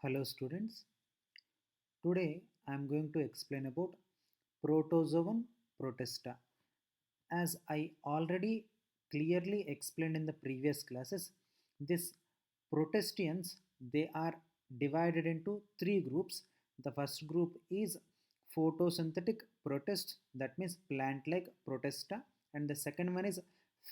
Hello students. Today I am going to explain about Protozoan protista. As I already clearly explained in the previous classes, these protestians they are divided into three groups. The first group is photosynthetic protists, that means plant-like protista, and the second one is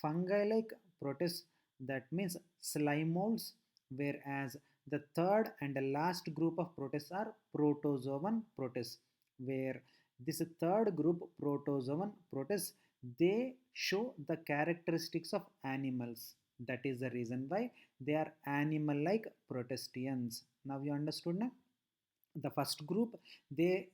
fungi-like protists, that means slime molds, whereas the third and the last group of protists are protozoan protists, where this third group protozoan protists they show the characteristics of animals. That is the reason why they are animal like protestians. Now you understood now? The first group they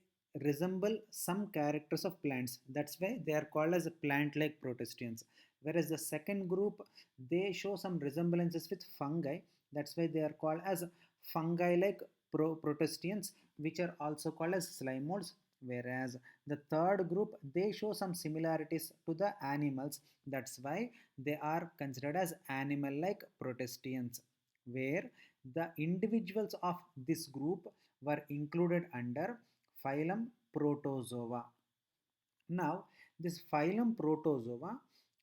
resemble some characters of plants. That's why they are called as plant like protestians. Whereas the second group they show some resemblances with fungi. That's why they are called as fungi like protestians, which are also called as slime molds. Whereas the third group they show some similarities to the animals. That's why they are considered as animal like protestians, where the individuals of this group were included under phylum Protozoa. Now, this phylum Protozoa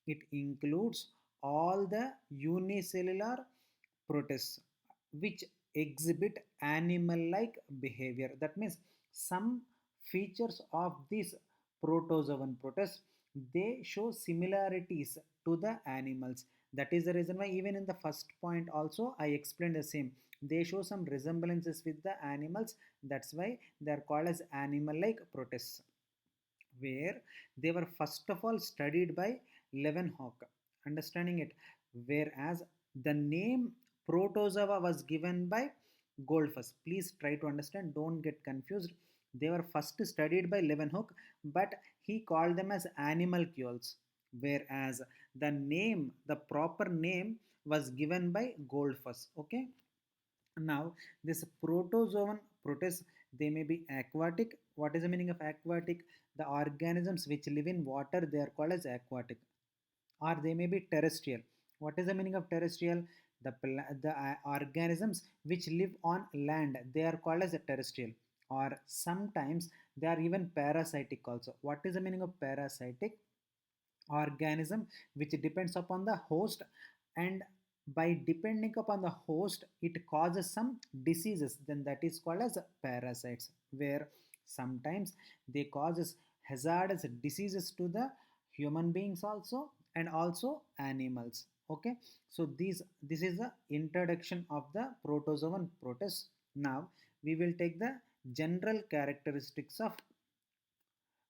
it includes all the unicellular protists which exhibit animal-like behavior. That means some features of these protozoan protists they show similarities to the animals. That is the reason why even in the first point also I explained the same. They show some resemblances with the animals. That's why they are called as animal-like protists, where they were first of all studied by Leeuwenhoek, understanding it, whereas the name Protozoa was given by Goldfuss. Please try to understand, don't get confused. They were first studied by Leeuwenhoek, but he called them as animalcules, whereas the proper name was given by Goldfuss. Okay, now, this protozoan protists, they may be aquatic. What is the meaning of aquatic? The organisms which live in water, they are called as aquatic. Or they may be terrestrial. What is the meaning of terrestrial? The organisms which live on land, they are called as a terrestrial. Or sometimes they are even parasitic also. What is the meaning of parasitic? Organism which depends upon the host, and by depending upon the host it causes some diseases, then that is called as parasites, where sometimes they causes hazardous diseases to the human beings also and also animals. Okay, so this is the introduction of the protozoan protists. Now we will take the general characteristics of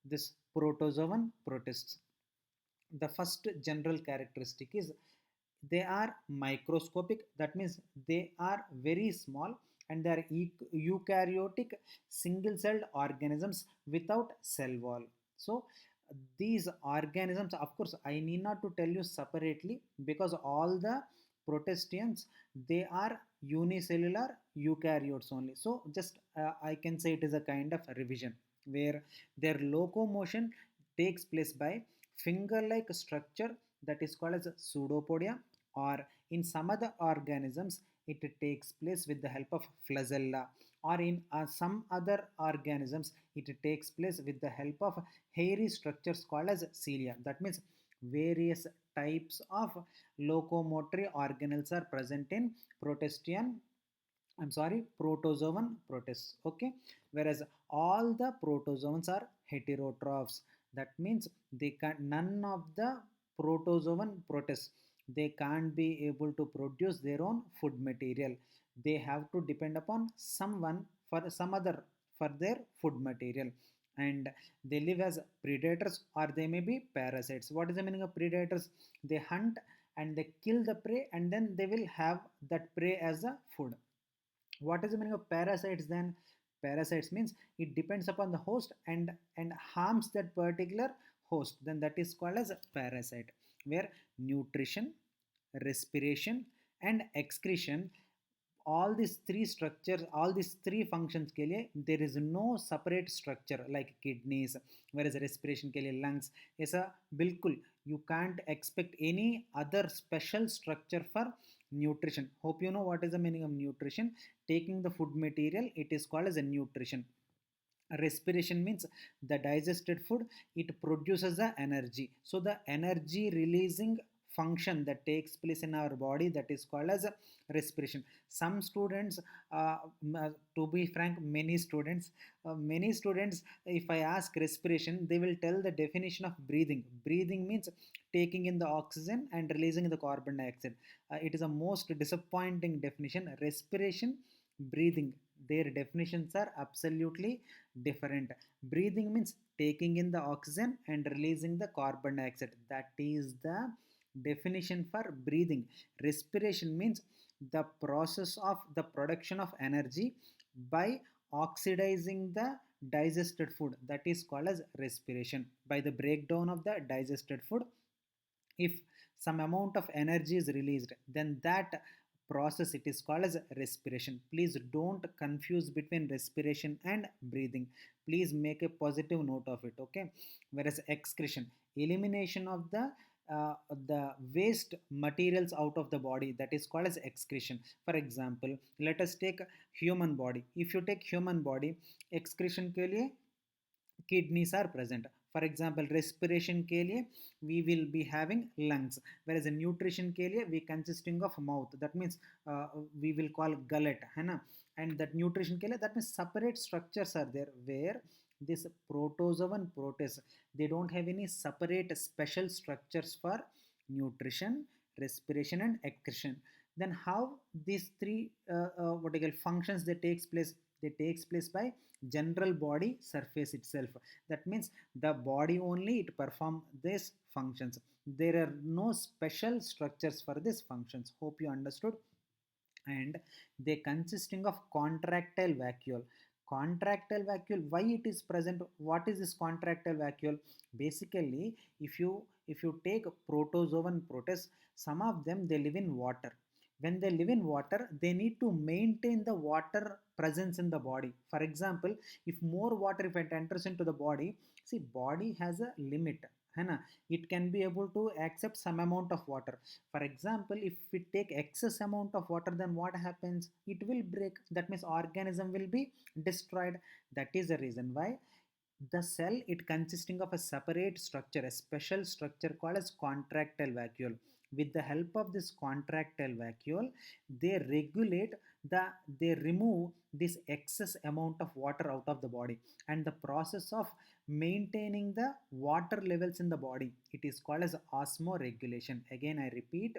this protozoan protists. The first general characteristic is they are microscopic. That means they are very small and they are eukaryotic single celled organisms without cell wall. So these organisms, of course I need not to tell you separately, because all the protestians they are unicellular eukaryotes only. So just I can say it is a kind of revision, where their locomotion takes place by finger-like structure, that is called as pseudopodia, or in some other organisms it takes place with the help of flagella, or in some other organisms it takes place with the help of hairy structures called as cilia. That means various types of locomotory organelles are present in protestian, I'm sorry, protozoan protists. Okay, whereas all the protozoans are heterotrophs. That means they can none of the protozoan protists they can't be able to produce their own food material. They have to depend upon someone for some other for their food material, and they live as predators or they may be parasites. What is the meaning of predators? They hunt and they kill the prey and then they will have that prey as a food. What is the meaning of parasites then? Parasites means it depends upon the host and harms that particular host, then that is called as a parasite, where nutrition, respiration and excretion, all these three structures, all these three functions के लिए there is no separate structure like kidneys, whereas respiration के लिए lungs, ऐसा बिल्कुल you can't expect any other special structure for nutrition. Hope you know what is the meaning of nutrition. Taking the food material, it is called as a nutrition. Respiration means the digested food, it produces the energy. So the energy releasing function that takes place in our body, that is called as a respiration. Some students, to be frank, many students, if I ask respiration, they will tell the definition of breathing. Breathing means taking in the oxygen and releasing the carbon dioxide. It is a most disappointing definition. Respiration, breathing, their definitions are absolutely different. Breathing means taking in the oxygen and releasing the carbon dioxide. That is the definition for breathing. Respiration means the process of the production of energy by oxidizing the digested food. That is called as respiration. By the breakdown of the digested food, if some amount of energy is released, then that process, it is called as respiration. Please don't confuse between respiration and breathing. Please make a positive note of it, okay? Whereas excretion, elimination of uh, the waste materials out of the body, that is called as excretion. For example, let us take human body. If you take human body, excretion के लिए kidneys are present. For example, respiration के लिए we will be having lungs, whereas nutrition के लिए we consisting of mouth, that means we will call gullet है ना. And that nutrition के लिए, that means separate structures are there, where this protozoa and protist, they don't have any separate special structures for nutrition, respiration and excretion. Then how these three what I call functions, they takes place, they takes place by general body surface itself. That means the body only it perform these functions. There are no special structures for these functions. Hope you understood. And they consisting of contractile vacuole. Contractile vacuole, why it is present? What is this contractile vacuole? Basically, if you take protozoa and protist, some of them they live in water. When they live in water, they need to maintain the water presence in the body. For example, if more water, if it enters into the body, see, body has a limit, है ना. It can be able to accept some amount of water. For example, if we take excess amount of water, then what happens? It will break. That means organism will be destroyed. That is the reason why the cell, it consisting of a separate structure, a special structure called as contractile vacuole. With the help of this contractile vacuole, they regulate the, they remove this excess amount of water out of the body. And the process of maintaining the water levels in the body, it is called as osmoregulation. Again I repeat,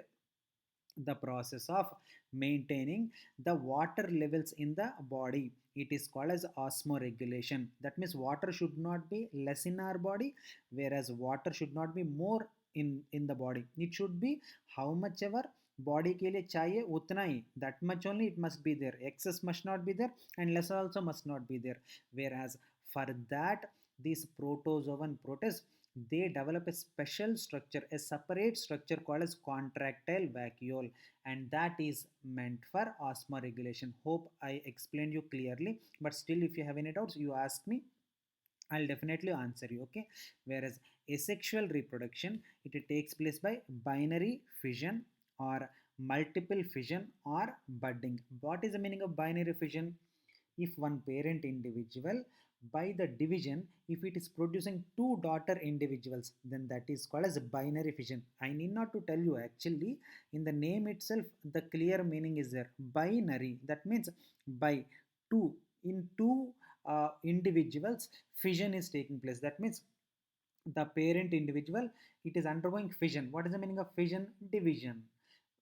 the process of maintaining the water levels in the body, it is called as osmoregulation. That means water should not be less in our body, whereas water should not be more in the body. It should be how much ever body के लिए चाहिए उतना ही, that much only it must be there. Excess must not be there and less also must not be there. Whereas for that, these protozoa and protists, they develop a special structure, a separate structure called as contractile vacuole, and that is meant for osmoregulation. Hope I explained you clearly, but still if you have any doubts, you ask me, I'll definitely answer you, okay? Whereas asexual reproduction, it takes place by binary fission or multiple fission or budding. What is the meaning of binary fission? If one parent individual, by the division, if it is producing two daughter individuals, then that is called as a binary fission. I need not to tell you, actually in the name itself the clear meaning is there. Binary, that means by two, in two individuals fission is taking place. That means the parent individual, it is undergoing fission. What is the meaning of fission? Division.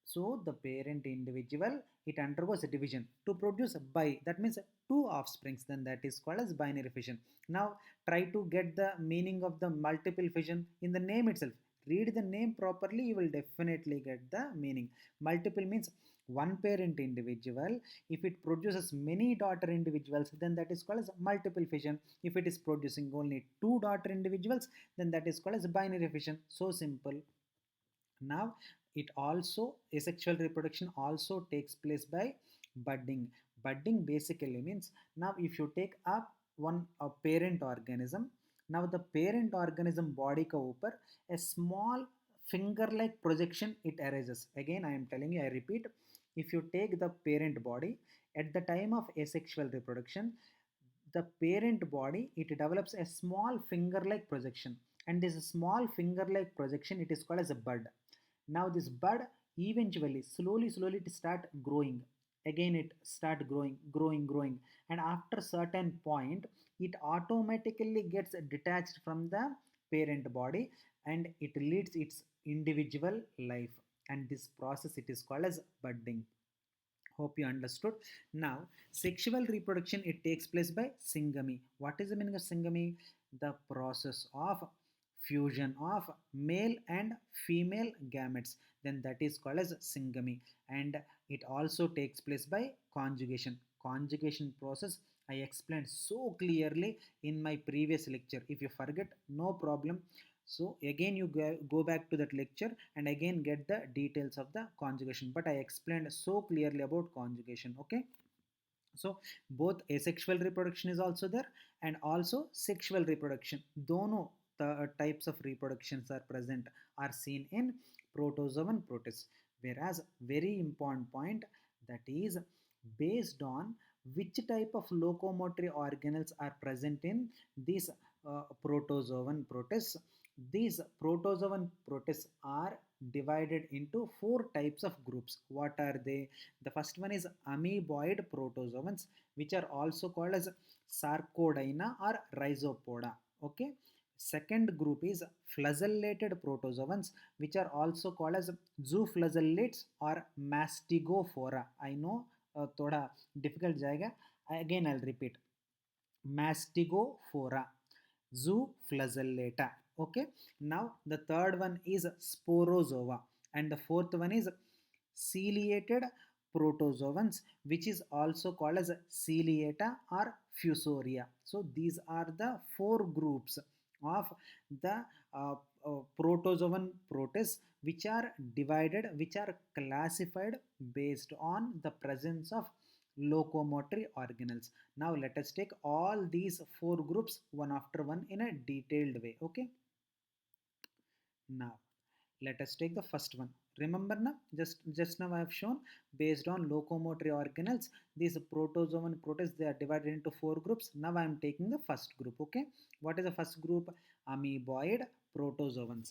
So the parent individual, it undergoes a division to produce by, that means two offsprings, then that is called as binary fission. Now try to get the meaning of the multiple fission in the name itself. Read the name properly, you will definitely get the meaning. Multiple means one parent individual, if it produces many daughter individuals, then that is called as multiple fission. If it is producing only two daughter individuals, then that is called as binary fission. So simple. Now it also, asexual reproduction also takes place by budding. Budding basically means, now if you take up one a parent organism, now the parent organism body ka upar a small finger-like projection it arises. Again, I am telling you, I repeat, if you take the parent body at the time of asexual reproduction, the parent body it develops a small finger-like projection, and this small finger-like projection it is called as a bud. Now this bud eventually slowly it start growing. Again it start growing, and after certain point it automatically gets detached from the parent body, and it leads its individual life, and this process it is called as budding. Hope you understood. Now sexual reproduction it takes place by syngamy. What is the meaning of syngamy? The process of fusion of male and female gametes, then that is called as syngamy. And it also takes place by conjugation process I explained so clearly in my previous lecture. If you forget, no problem, so again you go back to that lecture and again get the details of the conjugation, but I explained so clearly about conjugation. Okay, so both asexual reproduction is also there and also sexual reproduction. Dono the types of reproductions are present, are seen in protozoan protist. Whereas very important point, that is based on which type of locomotory organelles are present in these protozoan protists. These protozoan protists are divided into four types of groups. What are they? The first one is amoeboid protozoans, which are also called as Sarcodina or Rhizopoda. Okay. Second group is flagellated protozoans, which are also called as zooflagellates or mastigophora. I know thoda difficult jayega. Again, I'll repeat. Mastigophora, zooflagellata. Okay. Now the third one is sporozoa, and the fourth one is ciliated protozoans, which is also called as ciliata or fusoria. So these are the four groups of the protozoan protists, which are divided, which are classified based on the presence of locomotory organelles. Now let us take all these four groups one after one in a detailed way. Okay. Now let us take the first one. Remember now, just now I have shown based on locomotory organelles, these protozoan protists they are divided into four groups. Now I am taking the first group. Okay, what is the first group? Amoeboid protozoans.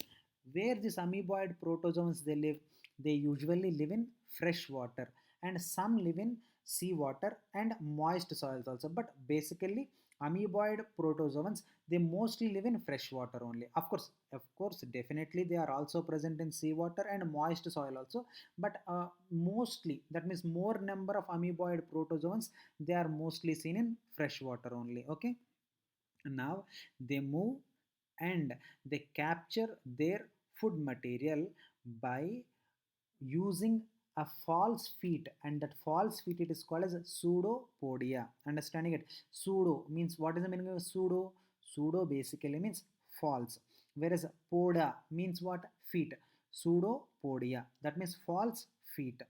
Where these amoeboid protozoans they live? They usually live in fresh water, and some live in seawater and moist soils also. But basically, amoeboid protozoans they mostly live in fresh water only. Of course, definitely they are also present in seawater and moist soil also, but mostly, that means more number of amoeboid protozoans they are mostly seen in fresh water only. Okay, now they move and they capture their food material by using a false feet, and that false feet it is called as pseudopodia. Understanding it? Pseudo means, what is the meaning of pseudo? Pseudo basically means false, whereas poda means what? Feet. Pseudopodia, that means false feet.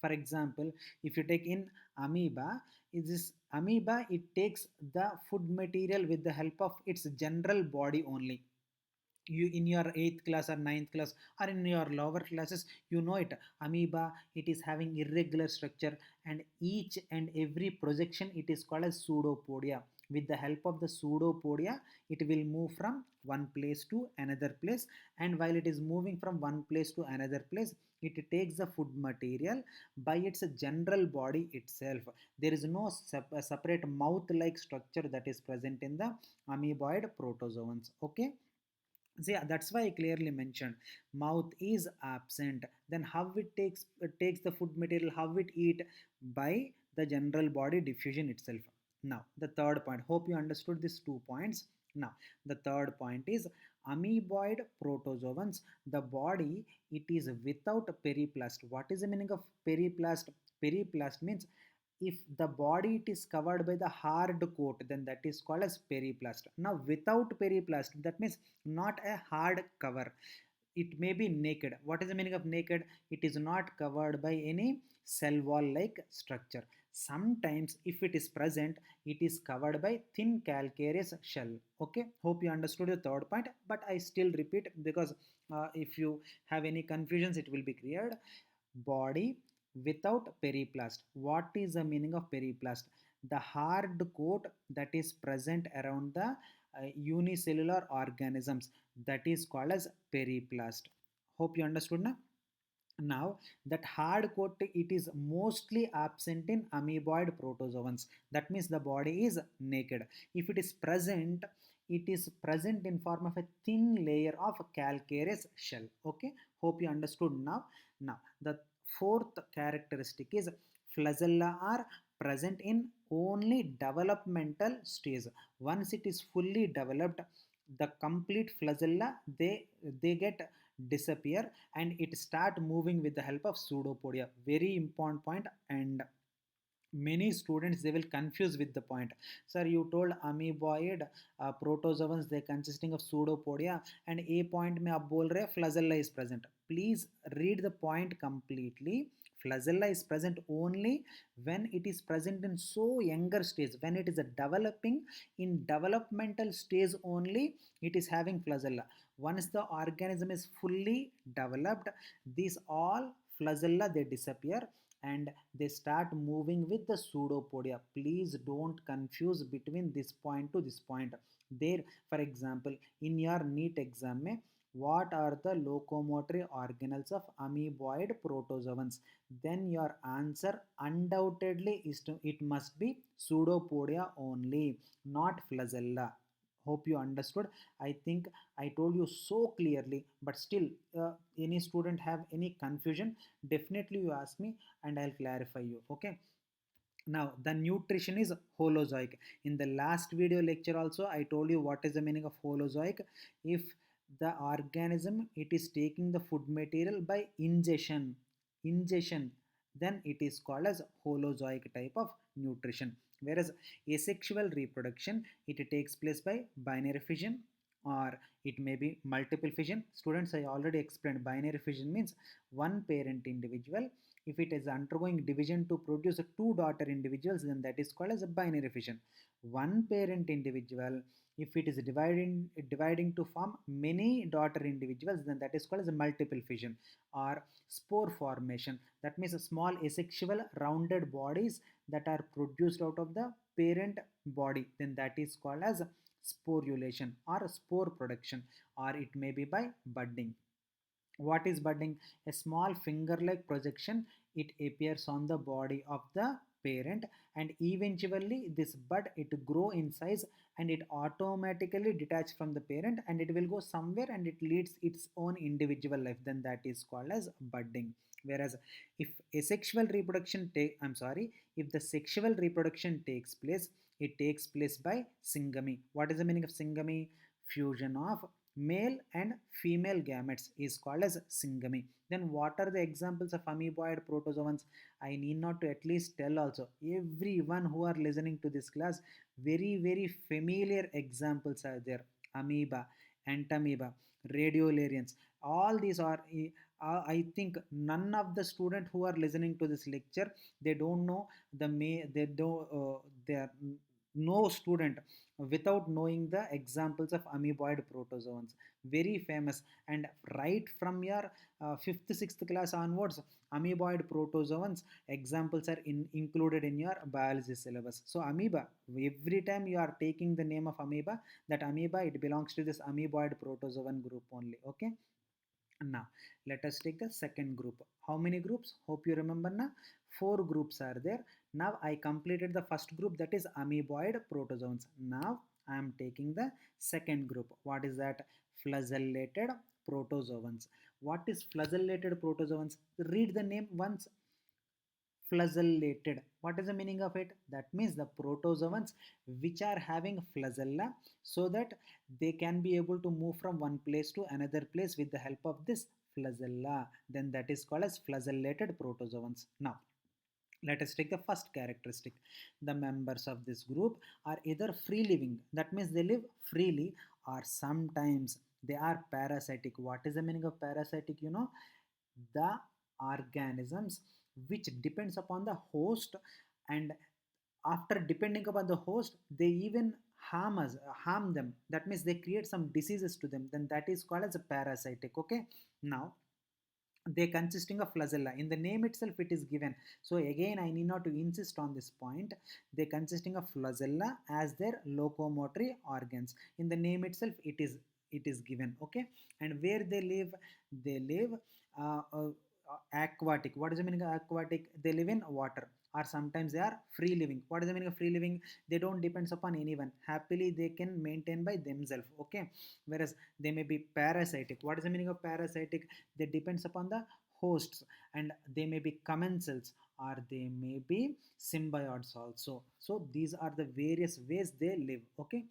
For example, if you take in amoeba, is this amoeba it takes the food material with the help of its general body only. You in your 8th class or 9th class or in your lower classes, you know it, amoeba it is having irregular structure, and each and every projection it is called as pseudopodia. With the help of the pseudopodia it will move from one place to another place, and while it is moving from one place to another place, it takes the food material by its general body itself. There is no separate mouth like structure that is present in the amoeboid protozoans. Okay, so yeah, that's why I clearly mentioned mouth is absent. Then how it takes the food material, how it eat? By the general body diffusion itself. Now the third point. Hope you understood these 2 points. Now the third point is amoeboid protozoans. The body it is without periplast. What is the meaning of periplast? Periplast means if the body it is covered by the hard coat, then that is called as periplast. Now without periplast, that means not a hard cover. it may be naked. What is the meaning of naked? It is not covered by any cell wall like structure. Sometimes if it is present, it is covered by thin calcareous shell. Okay, hope you understood the third point, but I still repeat because if you have any confusions it will be cleared. Body without periplast. What is the meaning of periplast? The hard coat that is present around the unicellular organisms, that is called as periplast. Hope you understood now. Now that hard coat, it is mostly absent in amoeboid protozoans. That means the body is naked. If it is present, it is present in form of a thin layer of calcareous shell. Okay, hope you understood now. Now the fourth characteristic is flagella are present in only developmental stage. Once it is fully developed, the complete flagella, they get disappear and it start moving with the help of pseudopodia. Very important point, and many students they will confuse with the point. Sir, you told amoeboid protozoans they consisting of pseudopodia, and a point में आप बोल रहे flagella is present. Please read the point completely. Flagella is present only when it is present in so younger stage, when it is a developing. In developmental stage only it is having flagella. Once the organism is fully developed, these all flagella they disappear and they start moving with the pseudopodia. Please don't confuse between this point to this point. There, for example, in your NEET exam mein, what are the locomotory organelles of amoeboid protozoans? Then your answer undoubtedly is to, it must be pseudopodia only, not flagella. Hope you understood. I think I told you so clearly, but still any student have any confusion, definitely you ask me and I'll clarify you. Okay, now the nutrition is holozoic. In the last video lecture also I told you what is the meaning of holozoic. If the organism it is taking the food material by ingestion, then it is called as holozoic type of nutrition. Whereas asexual reproduction, it takes place by binary fission, or it may be multiple fission. Students, I already explained binary fission means one parent individual, if it is undergoing division to produce two daughter individuals, then that is called as a binary fission. One parent individual, if it is dividing to form many daughter individuals, then that is called as a multiple fission. Or spore formation, that means a small asexual rounded bodies that are produced out of the parent body, then that is called as sporulation or spore production, or it may be by budding. What is budding? A small finger like projection, it appears on the body of the parent, and eventually this bud it grow in size and it automatically detach from the parent and it will go somewhere and it leads its own individual life, then that is called as budding. Whereas if asexual reproduction take, I'm sorry, if the sexual reproduction takes place, it takes place by syngamy. What is the meaning of syngamy? Fusion of male and female gametes is called as syngamy. Then what are the examples of amoeboid protozoans? I need not to at least tell also. Everyone who are listening to this class, very familiar examples are there. Amoeba, entamoeba, radiolarians. All these are, I think none of the student who are listening to this lecture, they don't know they don't, they are no student without knowing the examples of amoeboid protozoans. Very famous, and right from your 5th 6th class onwards, amoeboid protozoans examples are included in your biology syllabus. So amoeba, every time you are taking the name of amoeba, that amoeba it belongs to this amoeboid protozoan group only. Okay, now let us take the second group. How many groups? Hope you remember now. Four groups are there. Now I completed the first group, that is amoeboid protozoans. Now I am taking the second group. What is that? Flagellated protozoans. What is flagellated protozoans? Read the name once. Flagellated. What is the meaning of it? That means the protozoans which are having flagella, so that they can be able to move from one place to another place with the help of this flagella. Then that is called as flagellated protozoans. Now let us take the first characteristic. The members of this group are either free living, that means they live freely, or sometimes they are parasitic. What is the meaning of parasitic? You know, the organisms which depends upon the host, and after depending upon the host they even harm them. That means they create some diseases to them, then that is called as a parasitic. Okay, now they consisting of flagella. In the name itself it is given, so again I need not to insist on this point. They consisting of flagella as their locomotory organs. In the name itself it is given. Okay, and where they live? They live aquatic. What is the meaning of aquatic? They live in water, or sometimes they are free living. What is the meaning of free living? They don't depends upon anyone, happily they can maintain by themselves. Okay, whereas they may be parasitic. What is the meaning of parasitic? They depends upon the hosts, and they may be commensals or they may be symbiotes also. So these are the various ways they live. Okay,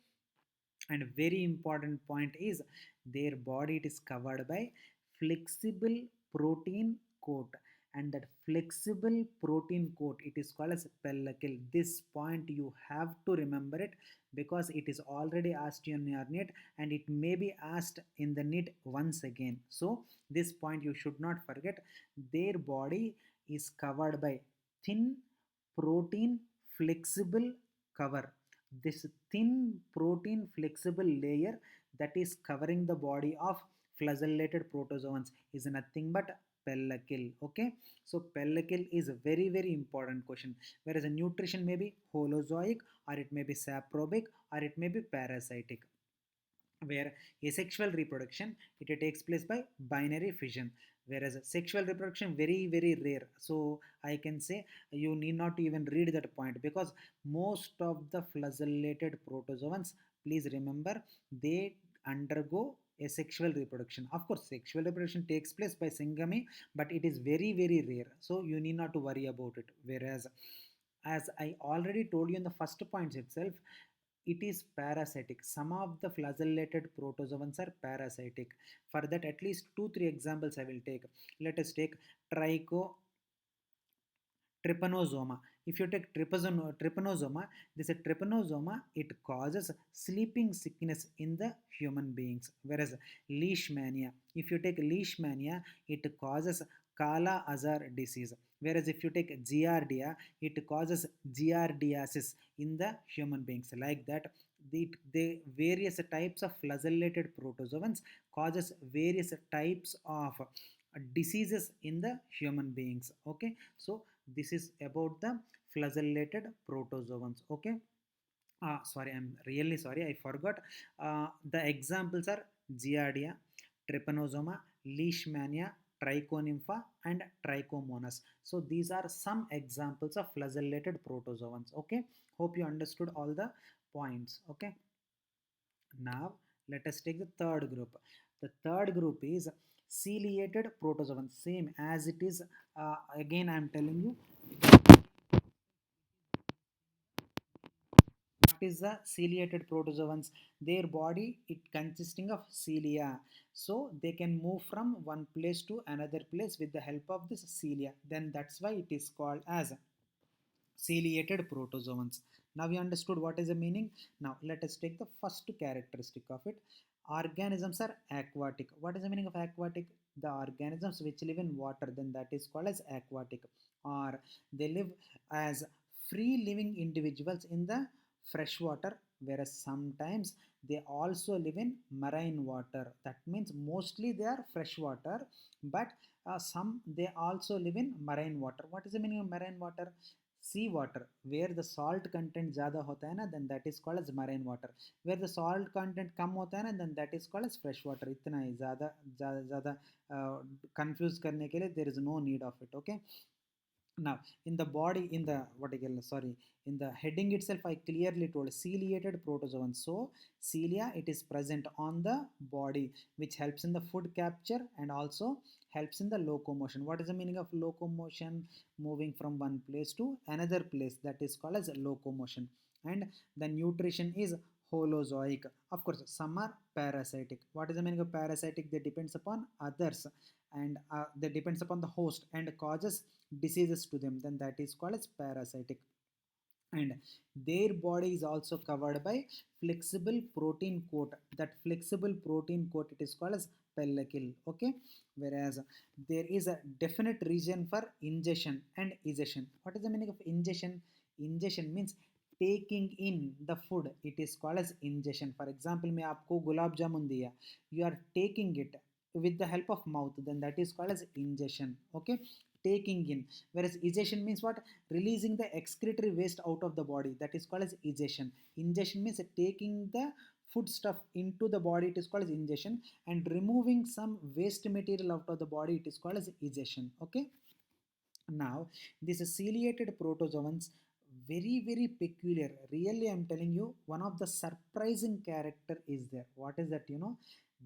and a very important point is their body it is covered by flexible protein coat, and that flexible protein coat it is called as pellicle. This point you have to remember it, because it is already asked in your net and it may be asked in the net once again. So this point you should not forget. Their body is covered by thin protein flexible cover. This thin protein flexible layer that is covering the body of flagellated protozoans is nothing but pellicle. Okay, so pellicle is a very very important question. Whereas a nutrition may be holozoic, or it may be saprobic, or it may be parasitic. Where asexual reproduction it takes place by binary fission, whereas sexual reproduction very very rare. So I can say you need not even read that point, because most of the flagellated protozoans, please remember, they undergo asexual reproduction. Of course sexual reproduction takes place by syngamy, but it is very very rare, so you need not to worry about it. Whereas, as I already told you in the first points itself, it is parasitic. Some of the flagellated protozoans are parasitic. For that, at least 2 3 examples I will take. Let us take tricho trypanosoma. If you take trypanosoma, this is a trypanosoma, it causes sleeping sickness in the human beings. Whereas leishmania, if you take leishmania, it causes Kala Azar disease. Whereas if you take giardia, it causes giardiasis in the human beings. Like that, the various types of flagellated protozoans causes various types of diseases in the human beings. Okay, so this is about the flagellated protozoans. Okay, sorry, I'm really sorry, I forgot. The examples are giardia, trypanosoma, leishmania, trichonympha, and trichomonas. So these are some examples of flagellated protozoans. Okay, hope you understood all the points. Okay, now let us take the third group. The third group is ciliated protozoans. Same as it is. Again, I am telling you what is the ciliated protozoans. Their body it consisting of cilia, so they can move from one place to another place with the help of this cilia. Then that's why it is called as ciliated protozoans. Now we understood what is the meaning. Now let us take the first characteristic of it. Organisms are aquatic. What is the meaning of aquatic? The organisms which live in water, then that is called as aquatic. Or they live as free living individuals in the fresh water, whereas sometimes they also live in marine water. That means mostly they are fresh water, but some they also live in marine water. What is the meaning of marine water? Sea water, where the salt content ज़्यादा होता है ना, then that is called as marine water. Where the salt content कम होता है ना, then that is called as fresh water. इतना ही ज़्यादा ज़्यादा ज़्यादा confuse करने के लिए there is no need of it. Okay, now in the body, in the what I call, sorry, in the heading itself I clearly told ciliated protozoans. So cilia it is present on the body, which helps in the food capture and also helps in the locomotion. What is the meaning of locomotion? Moving from one place to another place, that is called as locomotion. And the nutrition is holozoic. Of course some are parasitic. What is the meaning of parasitic? They depends upon others, and they depends upon the host and causes diseases to them, then that is called as parasitic. and their body is also covered by flexible protein coat. That flexible protein coat, it is called as pellicle. Okay, whereas there is a definite region for ingestion and egestion. What is the meaning of ingestion? Ingestion means taking in the food, it is called as ingestion. For example, मैं आपको गुलाब जामुन दिया, you are taking it with the help of mouth, then that is called as ingestion. Okay, taking in. Whereas egestion means what? Releasing the excretory waste out of the body, that is called as egestion. Ingestion means taking the food stuff into the body, it is called as ingestion, and removing some waste material out of the body, it is called as egestion. Okay, now these ciliated protozoans, very peculiar, really, I'm telling you, one of the surprising character is there. What is that?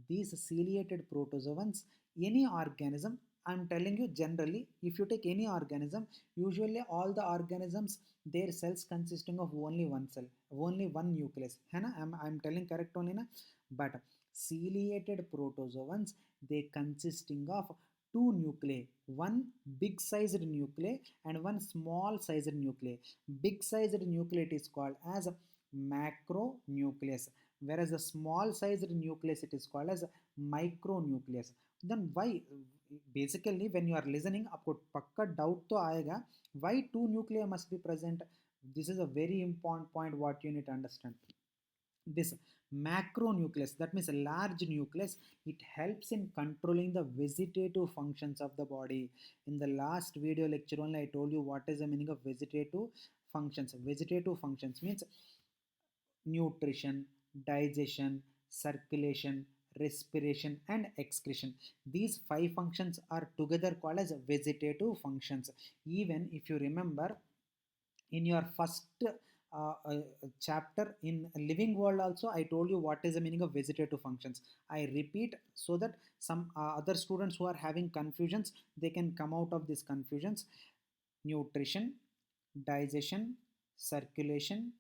These ciliated protozoans, any organism, I'm telling you, generally if you take any organism, usually all the organisms, their cells consisting of only one cell, only one nucleus, है ना? I'm telling correct only na? But ciliated protozoans, they consisting of two nuclei, one big sized nuclei and one small sized nuclei. Big sized nuclei is called as macronucleus, whereas the small sized nucleus, it is called as micronucleus. Then why? Basically when you are listening, आपको पक्का doubt तो आएगा, why two nuclei must be present? This is a very important point what you need to understand. This macronucleus, that means a large nucleus, it helps in controlling the vegetative functions of the body. In the last video lecture only, I told you what is the meaning of vegetative functions. Vegetative functions means nutrition, digestion, circulation, respiration, and excretion. These five functions are together called as vegetative functions. Even if you remember, in your first chapter in living world also, I told you what is the meaning of vegetative functions. I repeat so that some other students who are having confusions, they can come out of these confusions. Nutrition, digestion, circulation,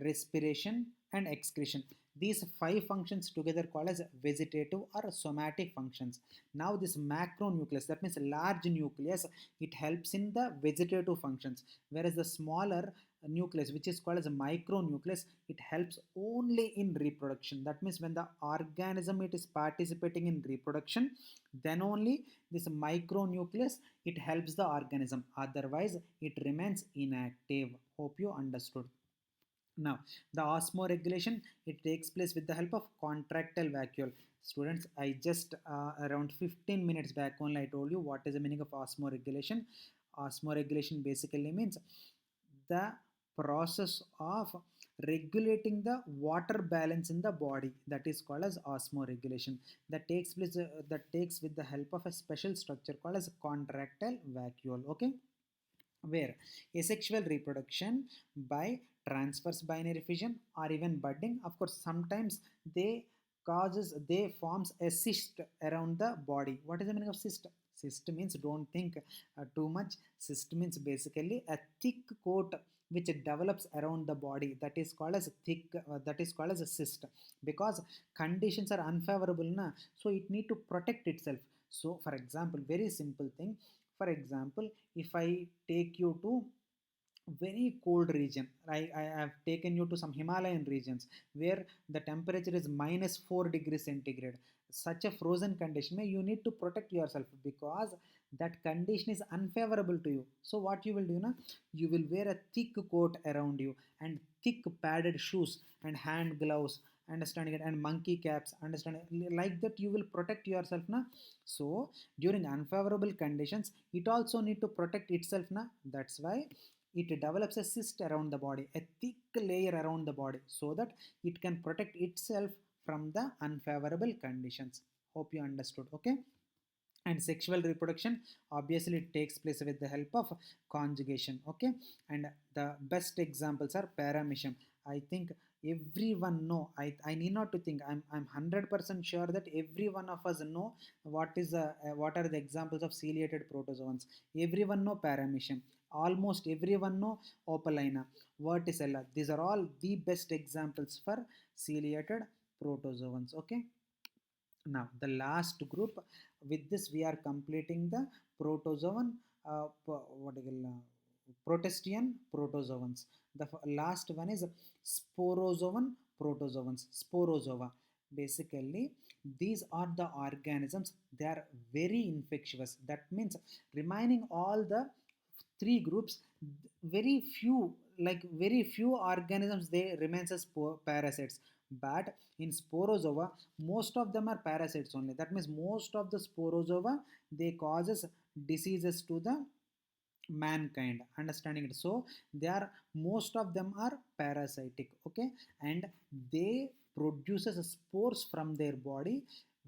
respiration, and excretion. These five functions together called as vegetative or somatic functions. Now this macronucleus, that means large nucleus, it helps in the vegetative functions, whereas the smaller nucleus, which is called as a micronucleus, it helps only in reproduction. That means when the organism it is participating in reproduction, then only this micronucleus it helps the organism, otherwise it remains inactive. Hope you understood. Now, the osmoregulation, it takes place with the help of contractile vacuole. Students, I just around 15 minutes back only I told you what is the meaning of osmoregulation. Osmoregulation basically means the process of regulating the water balance in the body, that is called as osmoregulation. That takes with the help of a special structure called as contractile vacuole. Okay, where asexual reproduction by transverse binary fission or even budding, of course sometimes they forms a cyst around the body. What is the meaning of cyst? Cyst means, don't think too much. Cyst means basically a thick coat which develops around the body, that is called as thick that is called as a cyst, because conditions are unfavorable na, so it need to protect itself. So for example, very simple thing, for example, if I take you to very cold region, I have taken you to some Himalayan regions where the temperature is -4 degrees centigrade. Such a frozen condition, you need to protect yourself because that condition is unfavorable to you. So what you will do now? You will wear a thick coat around you and thick padded shoes and hand gloves, understanding it, and monkey caps, understanding, like that you will protect yourself now. So during unfavorable conditions, it also need to protect itself now. That's why it develops a cyst around the body, a thick layer around the body, so that it can protect itself from the unfavorable conditions. Hope you understood. Okay, and sexual reproduction obviously it takes place with the help of conjugation. Okay, and the best examples are paramecium. I think everyone know, I need not to think, I'm 100% sure that every one of us know what are the examples of ciliated protozoans. Everyone know paramecium, almost everyone know opalina, verticella. These are all the best examples for ciliated protozoans. Okay, now the last group, with this we are completing the protozoan, what do you call, Protestian protozoans. The last one is sporozoan protozoans, sporozoa. Basically, these are the organisms. They are very infectious. That means remaining all the three groups, very few, like very few organisms they remains as parasites. But in sporozoa, most of them are parasites only. That means most of the sporozoa they causes diseases to the mankind, understanding it. So they are, most of them are parasitic, okay, and they produces spores from their body.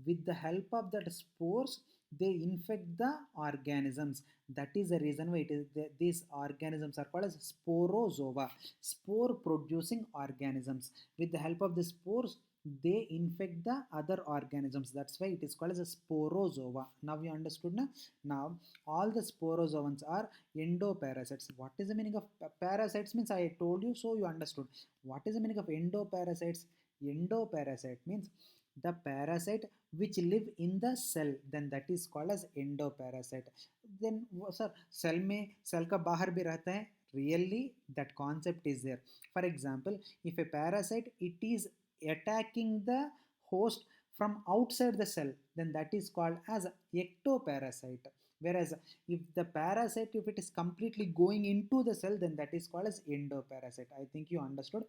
With the help of that spores they infect the organisms. That is the reason why it is these organisms are called as sporozoa, spore producing organisms. With the help of the spores they infect the other organisms. That's why it is called as a sporozoa. Now you understood now. Now all the sporozoans are endoparasites. What is the meaning of parasites means I told you, so you understood. What is the meaning of endoparasites? Endoparasite means the parasite which live in the cell, then that is called as endoparasite. Then sir, cell में cell का बाहर भी रहता है, really that concept is there. For example, if a parasite it is attacking the host from outside the cell, then that is called as ectoparasite. Whereas if the parasite, if it is completely going into the cell, then that is called as endoparasite. I think you understood.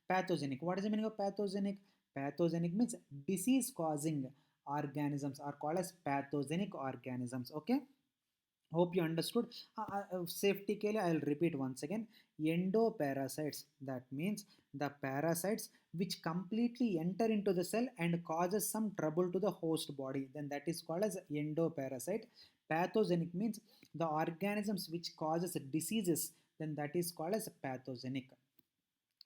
Pathogenic. What is the meaning of pathogenic? Pathogenic means disease causing organisms are called as pathogenic organisms. Okay. Hope you understood. Safety ke liye I'll repeat once again. Endoparasites, that means the parasites which completely enter into the cell and causes some trouble to the host body, then that is called as endoparasite. Pathogenic means the organisms which causes diseases, then that is called as pathogenic.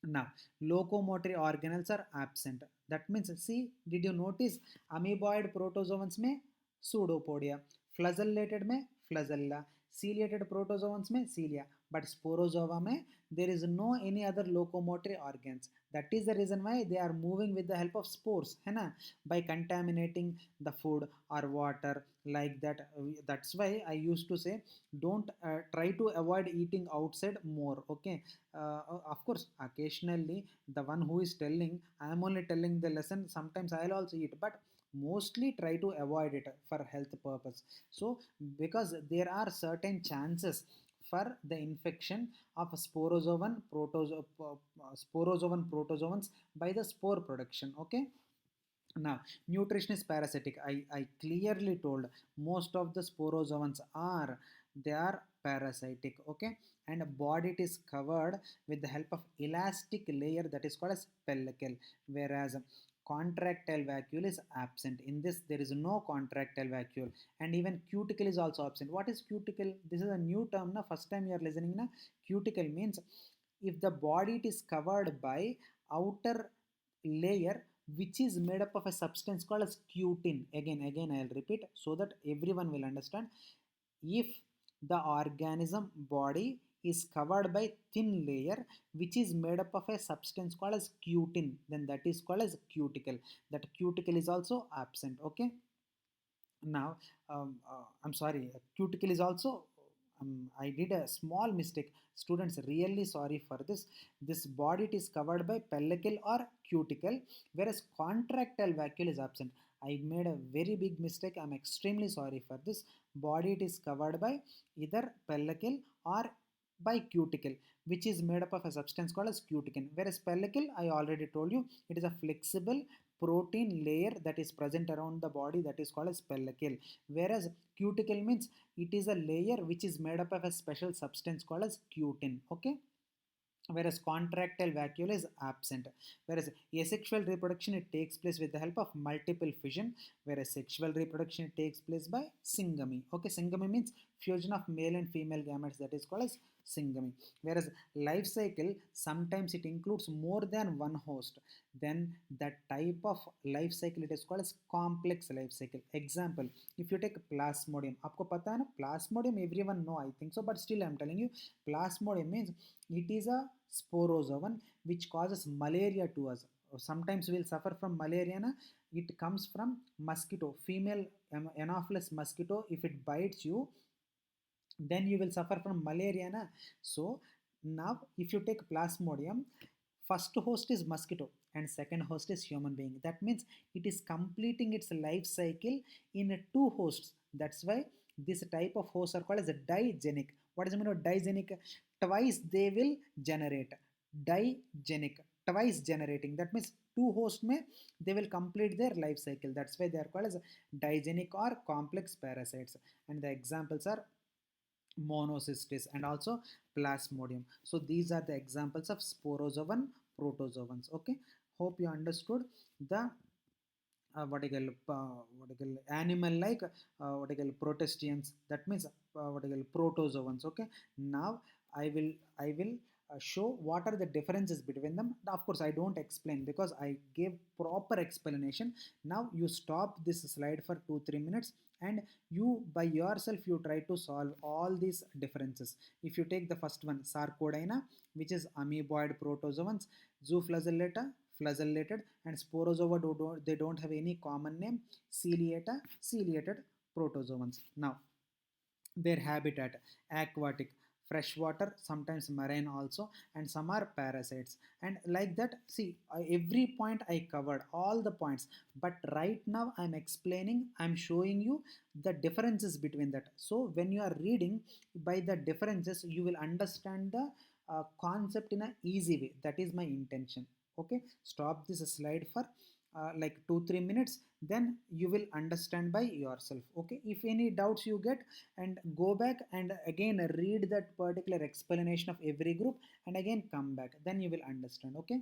Now, locomotory organelles are absent. That means, see, did you notice amoeboid protozoans में pseudopodia, flagellated में flagella, ciliated protozoans में cilia, but sporozoa में there is no any other locomotory organs. That is the reason why they are moving with the help of spores, है ना, by contaminating the food or water like that. That's why I used to say don't try to avoid eating outside more, okay. Of course occasionally the one who is telling, I am only telling the lesson, sometimes I'll also eat, but mostly try to avoid it for health purpose. So because there are certain chances for the infection of sporozoan protozoans by the spore production, okay. Now, nutrition is parasitic. I clearly told most of the sporozoans are, they are parasitic, okay, and body it is covered with the help of elastic layer that is called as pellicle, whereas contractile vacuole is absent. In this there is no contractile vacuole, and even cuticle is also absent. What is cuticle? This is a new term na, first time you are listening na. Cuticle means if the body it is covered by outer layer which is made up of a substance called as cutin. Again I'll repeat so that everyone will understand. If the organism body is covered by thin layer which is made up of a substance called as cutin, then that is called as cuticle. That cuticle is also absent, okay. Now I'm sorry, cuticle is also, I did a small mistake. Students, really sorry for this. This body it is covered by pellicle or cuticle, whereas contractile vacuole is absent. I made a very big mistake. I'm extremely sorry for this. Body it is covered by either pellicle or by cuticle, which is made up of a substance called as cuticle. Whereas pellicle, I already told you, it is a flexible protein layer that is present around the body, that is called as pellicle. Whereas cuticle means it is a layer which is made up of a special substance called as cutin, okay. Whereas contractile vacuole is absent. Whereas asexual reproduction it takes place with the help of multiple fission, whereas sexual reproduction it takes place by syngamy, okay. Syngamy means fusion of male and female gametes, that is called as syngamy. Whereas life cycle sometimes it includes more than one host, then that type of life cycle it is called as complex life cycle. Example, if you take plasmodium, आपको पता है ना plasmodium, everyone know I think so, but still I am telling you, plasmodium means it is a sporozoan which causes malaria to us. Sometimes we'll suffer from malaria na? It comes from mosquito, female anopheles mosquito. If it bites you, then you will suffer from malaria na. So now if you take plasmodium, first host is mosquito and second host is human being. That means it is completing its life cycle in two hosts. That's why this type of hosts are called as a digenic. What is the meaning of digenic? Twice they will generate. Digenic, twice generating. That means two hosts may they will complete their life cycle. That's why they are called as digenic or complex parasites. And the examples are monocystis and also plasmodium. So these are the examples of sporozoan protozoans. Okay, hope you understood the what you call animal like what you call protestians. That means what you call protozoans. Okay, now I will show what are the differences between them. Of course I don't explain because I gave proper explanation. Now you stop this slide for 2 3 minutes and you by yourself you try to solve all these differences. If you take the first one, sarcodina, which is amoeboid protozoans, zooflagellata, flagellated, and sporozoa they don't have any common name, ciliata, ciliated protozoans. Now their habitat aquatic, freshwater, sometimes marine also, and some are parasites. And like that, see, every point I covered all the points, but right now I'm explaining, I'm showing you the differences between that. So when you are reading by the differences you will understand the concept in a easy way. That is my intention. Okay, stop this slide for like 2 3 minutes, then you will understand by yourself. Okay, if any doubts you get, and go back and again read that particular explanation of every group and again come back, then you will understand. Okay,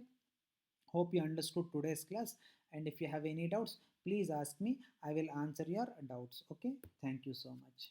hope you understood today's class, and if you have any doubts please ask me, I will answer your doubts. Okay, thank you so much.